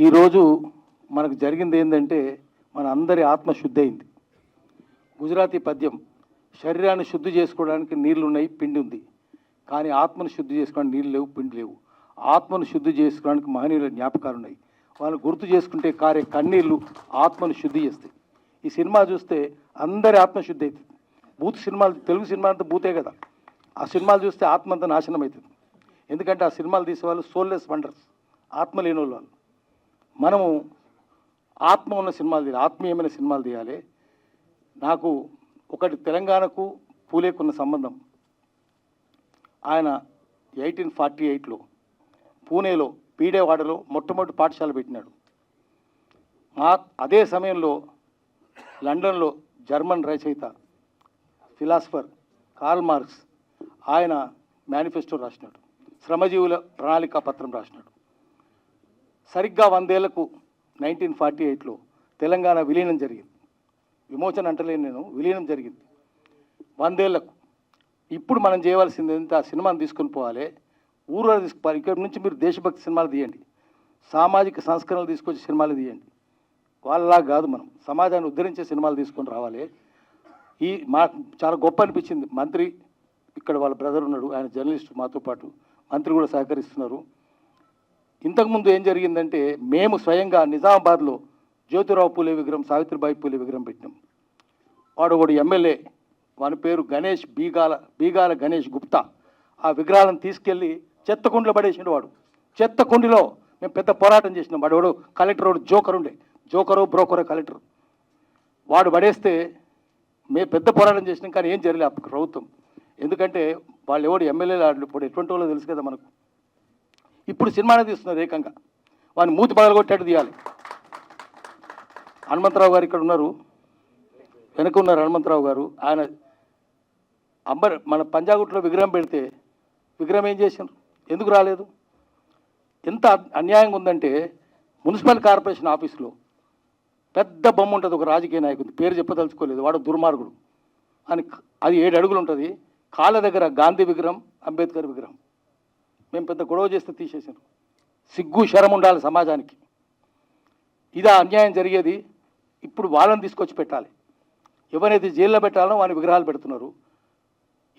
ఈరోజు మనకు జరిగింది ఏంటంటే మన అందరి ఆత్మ శుద్ధి అయింది. గుజరాతీ పద్యం, శరీరాన్ని శుద్ధి చేసుకోవడానికి నీళ్లు ఉన్నాయి, పిండి ఉంది, కానీ ఆత్మను శుద్ధి చేసుకోవడానికి నీళ్ళు లేవు, పిండి లేవు. ఆత్మను శుద్ధి చేసుకోవడానికి మహనీయుల జ్ఞాపకాలు ఉన్నాయి. వాళ్ళు గుర్తు చేసుకుంటే కారే కన్నీళ్ళు ఆత్మను శుద్ధి చేస్తాయి. ఈ సినిమా చూస్తే అందరి ఆత్మ శుద్ధి అవుతుంది. బూత్ సినిమాలు, తెలుగు సినిమా అంతా బూతే కదా, ఆ సినిమాలు చూస్తే ఆత్మ అంతా నాశనం అవుతుంది. ఎందుకంటే ఆ సినిమాలు తీసేవాళ్ళు సోల్లెస్ వండర్స్, ఆత్మ లేని వాళ్ళు. మనము ఆత్మ ఉన్న సినిమాలు తీయాలి, ఆత్మీయమైన సినిమాలు తీయాలి. నాకు ఒకటి, తెలంగాణకు పూలేకున్న సంబంధం. ఆయన 1848లో పూణేలో పీడేవాడలో మొట్టమొదటి పాఠశాల పెట్టినాడు. అదే సమయంలో లండన్లో జర్మన్ రచయిత ఫిలాసఫర్ కార్ల్ మార్క్స్ ఆయన మేనిఫెస్టో రాసినాడు, శ్రమజీవుల ప్రణాళికా పత్రం రాసినాడు. సరిగ్గా 100 ఏళ్లకు 1948లో తెలంగాణ విలీనం జరిగింది. విమోచన అంటలేను నేను, విలీనం జరిగింది 100 ఏళ్లకు. ఇప్పుడు మనం చేయవలసింది ఏంటంటే ఆ సినిమాని తీసుకొని పోవాలి, ఊరు తీసుకుపోవాలి. ఇక్కడ నుంచి మీరు దేశభక్తి సినిమాలు తీయండి, సామాజిక సంస్కరణలు తీసుకొచ్చే సినిమాలు తీయండి. వాళ్ళలా కాదు, మనం సమాజాన్ని ఉద్ధరించే సినిమాలు తీసుకొని రావాలి. మాకు చాలా గొప్ప అనిపించింది. మంత్రి ఇక్కడ వాళ్ళ బ్రదర్ ఉన్నాడు, ఆయన జర్నలిస్ట్, మాతో పాటు మంత్రి కూడా సహకరిస్తున్నారు. ఇంతకుముందు ఏం జరిగిందంటే మేము స్వయంగా నిజామాబాద్లో జ్యోతిరావు పూలే విగ్రహం, సావిత్రిబాయి పూలే విగ్రహం పెట్టినాం. వాడు ఒకడు ఎమ్మెల్యే, వాని పేరు గణేష్, బీగాల గణేష్ గుప్తా. ఆ విగ్రహాలను తీసుకెళ్ళి చెత్తకుండలో పడేసిండు. వాడు చెత్తకుండిలో మేము పెద్ద పోరాటం చేసినాం. వాడు కలెక్టర్, వాడు జోకర్ ఉండే, జోకరో బ్రోకరో కలెక్టర్. వాడు పడేస్తే మేము పెద్ద పోరాటం చేసినాం, కానీ ఏం జరగలేదు అప్పుడు ప్రభుత్వం. ఎందుకంటే వాళ్ళు ఎవడు ఎమ్మెల్యేలు ఆడలు, ఇప్పుడు ఎటువంటి వాళ్ళో తెలుసు కదా మనకు. ఇప్పుడు సినిమానే తీస్తున్నారు ఏకంగా, వాడిని మూతి పగలగొట్టేట్టు తీయాలి. హనుమంతరావు గారు ఇక్కడ ఉన్నారు, వెనక ఉన్నారు హనుమంతరావు గారు. ఆయన మన పంజాగుట్లో విగ్రహం పెడితే విగ్రహం ఏం చేశారు, ఎందుకు రాలేదు? ఎంత అన్యాయంగా ఉందంటే మున్సిపల్ కార్పొరేషన్ ఆఫీసులో పెద్ద బొమ్మ ఉంటుంది, ఒక రాజకీయ నాయకుడు, పేరు చెప్పదలుచుకోలేదు, వాడు దుర్మార్గుడు అని. అది 7 అడుగులు ఉంటుంది. కాళ్ళ దగ్గర గాంధీ విగ్రహం, అంబేద్కర్ విగ్రహం. మేము పెద్ద గొడవ చేస్తే తీసేసారు. సిగ్గు శరం ఉండాలి సమాజానికి. ఇదా అన్యాయం జరిగేది? ఇప్పుడు వాళ్ళని తీసుకొచ్చి పెట్టాలి. ఎవరైతే జైల్లో పెట్టాలనో వాళ్ళని విగ్రహాలు పెడుతున్నారు,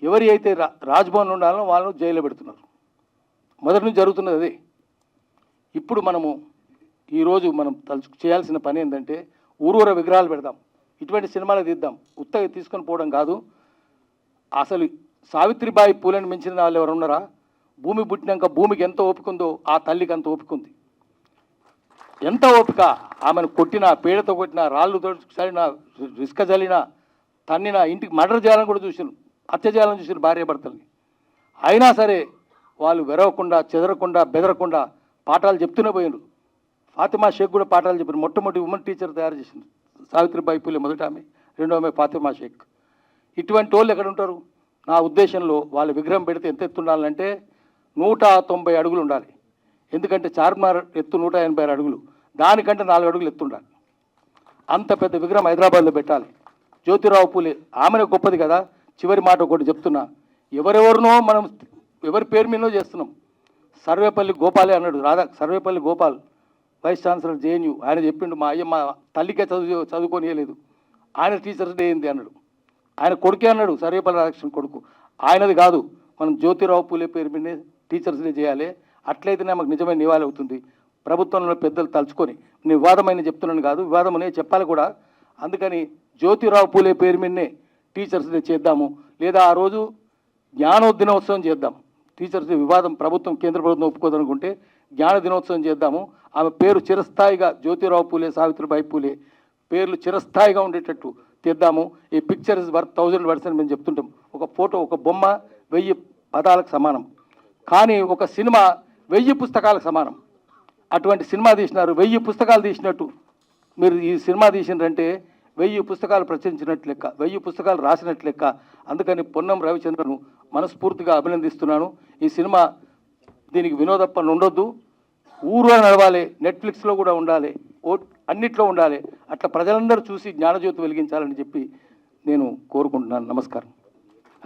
ఎవరి అయితే రాజ్భవన్ ఉండాలనో వాళ్ళను జైల్లో పెడుతున్నారు. మొదటి నుంచి జరుగుతున్నది అదే. ఇప్పుడు మనము ఈరోజు మనం చేయాల్సిన పని ఏంటంటే ఊరూర విగ్రహాలు పెడదాం, ఇటువంటి సినిమాలు తీద్దాం. ఉత్తగా తీసుకొని పోవడం కాదు. అసలు సావిత్రిబాయి పూలను మించిన వాళ్ళు ఎవరు ఉన్నారా? భూమి పుట్టినాక భూమికి ఎంత ఓపిక ఉందో ఆ తల్లికి అంత ఓపిక ఉంది. ఎంత ఓపిక! ఆమెను కొట్టినా, పేడతో కొట్టినా, రాళ్ళు చల్లినా, ఇసుక చల్లినా, తన్నినా, ఇంటికి మర్డర్ చేయాలని కూడా చూసారు, హత్య చేయాలని చూసారు భార్యాభర్తల్ని. అయినా సరే వాళ్ళు వెరవకుండా, చెదరకుండా, బెదరకుండా పాఠాలు చెప్తూనే పోయినారు. ఫాతిమా షేక్ కూడా పాఠాలు చెప్పారు. మొట్టమొదటి ఉమెన్ టీచర్ తయారు చేసింది సావిత్రిబాయి పూలే, మొదట ఆమె, రెండో ఆమె ఫాతిమా షేక్. ఇటువంటి వాళ్ళు ఎక్కడ ఉంటారు? నా ఉద్దేశంలో వాళ్ళ విగ్రహం పెడితే ఎంత ఎత్తు ఉండాలంటే 190 అడుగులు ఉండాలి. ఎందుకంటే చార్మినార్ ఎత్తు 186 అడుగులు, దానికంటే 4 అడుగులు ఎత్తు ఉండాలి. అంత పెద్ద విగ్రహం హైదరాబాద్లో పెట్టాలి. జ్యోతిరావు పూలే ఆమెనే గొప్పది కదా. చివరి మాట ఒకటి చెప్తున్నా, ఎవరెవరినో మనం ఎవరి పేరు మీదనో చేస్తున్నాం. సర్వేపల్లి గోపాలే అన్నాడు, Sarvepalli Gopal, vice chancellor JNU. ఆయన చెప్పిండు, మా తల్లికే చదువుకోనియలేదు, ఆయన టీచర్స్ డే ఏంది అన్నాడు. ఆయన కొడుకే అన్నాడు, సర్వేపల్లి రాధాకృష్ణ కొడుకు. ఆయనది కాదు, మనం జ్యోతిరావు పూలే పేరు మీదనే టీచర్స్ డే చేయాలి. అట్లయితేనే మాకు నిజమైన నివాళి అవుతుంది. ప్రభుత్వంలో పెద్దలు తలుచుకొని, నేను వివాదమైన చెప్తున్నాను కాదు, వివాదం అనే చెప్పాలి కూడా. అందుకని జ్యోతిరావు పూలే పేరు మీదనే టీచర్స్ డే చేద్దాము. లేదా ఆ రోజు జ్ఞానో దినోత్సవం చేద్దాం. టీచర్స్ డే వివాదం ప్రభుత్వం, కేంద్ర ప్రభుత్వం ఒప్పుకోదనుకుంటే జ్ఞాన దినోత్సవం చేద్దాము. ఆమె పేరు చిరస్థాయిగా, జ్యోతిరావు పూలే, సావిత్రిబాయి పూలే పేర్లు చిరస్థాయిగా ఉండేటట్టు తెద్దాము. ఈ పిక్చర్ ఇస్ వర్త్ 1000 words అని మేము చెప్తుంటాం. ఒక ఫోటో, ఒక బొమ్మ 1000 పదాలకు సమానం, కానీ ఒక సినిమా 1000 పుస్తకాలకు సమానం. అటువంటి సినిమా తీసినారు. 1000 పుస్తకాలు తీసినట్టు మీరు ఈ సినిమా తీసినారంటే 1000 పుస్తకాలు ప్రచురించినట్లు లెక్క, 1000 పుస్తకాలు రాసినట్లు లెక్క. అందుకని పొన్నం రవిచంద్రను మనస్ఫూర్తిగా అభినందిస్తున్నాను. ఈ సినిమా దీనికి వినోదప్పని ఉండొద్దు, ఊరు నడవాలి, నెట్ఫ్లిక్స్లో కూడా ఉండాలి, అన్నిట్లో ఉండాలి. అట్లా ప్రజలందరూ చూసి జ్ఞానజ్యోతి వెలిగించాలని చెప్పి నేను కోరుకుంటున్నాను. నమస్కారం.